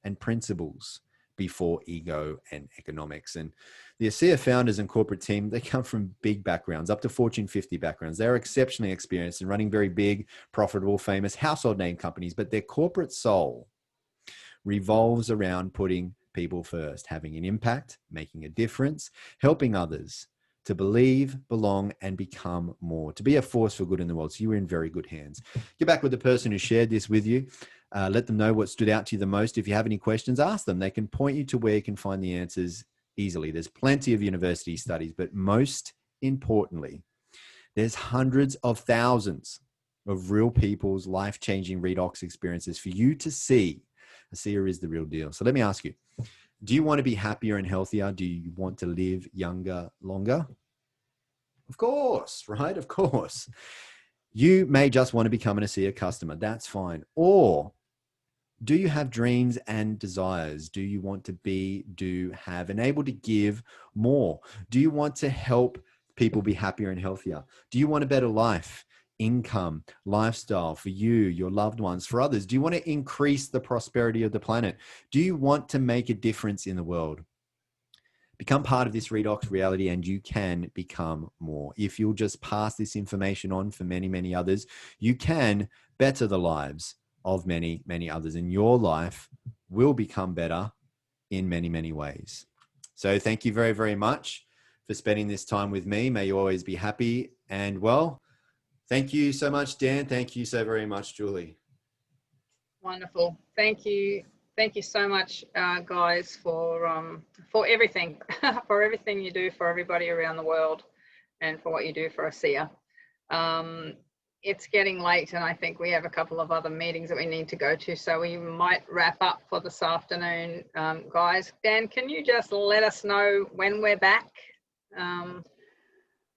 and principles before ego and economics. And the ASEA founders and corporate team, they come from big backgrounds, up to Fortune 50 backgrounds. They're exceptionally experienced in running very big, profitable, famous household name companies, but their corporate soul revolves around putting people first, having an impact, making a difference, helping others to believe, belong, and become more, to be a force for good in the world. So you were in very good hands. Get back with the person who shared this with you. Let them know what stood out to you the most. If you have any questions, ask them. They can point you to where you can find the answers easily. There's plenty of university studies, but most importantly, there's hundreds of thousands of real people's life-changing Redox experiences for you to see. ASEA is the real deal. So let me ask you, do you want to be happier and healthier? Do you want to live younger, longer? Of course, right? Of course. You may just want to become an ASEA customer. That's fine. Or do you have dreams and desires? Do you want to be, do, have, and able to give more? Do you want to help people be happier and healthier? Do you want a better life, income, lifestyle for you, your loved ones, for others? Do you want to increase the prosperity of the planet? Do you want to make a difference in the world? Become part of this Redox reality and you can become more. If you'll just pass this information on for many, many others, you can better the lives of many, many others, and your life will become better in many, many ways. So thank you very, very much for spending this time with me. May you always be happy and well. Thank you so much, Dan. Thank you so very much, Julie. Wonderful. Thank you. Thank you so much, guys, for everything, for everything you do for everybody around the world, and for what you do for ASEA. It's getting late, and I think we have a couple of other meetings that we need to go to, so we might wrap up for this afternoon, guys. Dan, can you just let us know when we're back?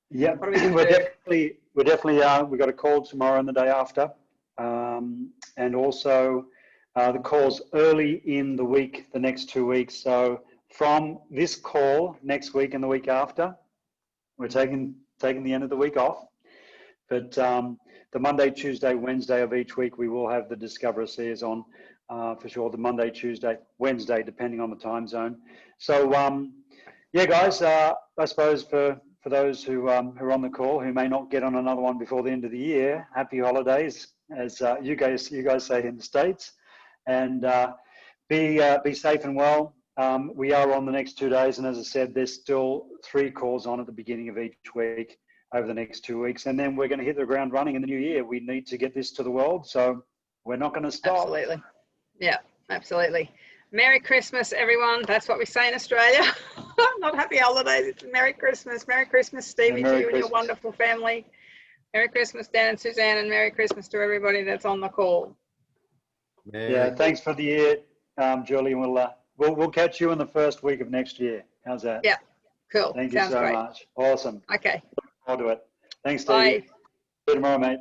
Yeah, we're definitely we've got a call tomorrow and the day after, and also the calls early in the week, the next 2 weeks. So from this call next week and the week after, we're taking the end of the week off. But the Monday, Tuesday, Wednesday of each week, we will have the Discover ASEAs on for sure. The Monday, Tuesday, Wednesday, depending on the time zone. So yeah, guys, I suppose for those who are on the call who may not get on another one before the end of the year, happy holidays, as you guys say in the States, and be safe and well. We are on the next 2 days, and as I said, there's still 3 calls on at the beginning of each week over the next 2 weeks, and then we're going to hit the ground running in the new year. We need to get this to the world, so we're not going to stop. Absolutely. Yeah, absolutely. Merry Christmas, everyone. That's what we say in Australia. Not happy holidays. It's Merry Christmas. Merry Christmas, Stevie, to you and your wonderful family. Merry Christmas, Dan and Suzanne, and Merry Christmas to everybody that's on the call. Yeah, thanks for the year, Julie. We'll catch you in the first week of next year. How's that? Yeah, cool. Thank you so much. Awesome. Okay. Look forward to it. Thanks, Stevie. Bye. See you tomorrow, mate.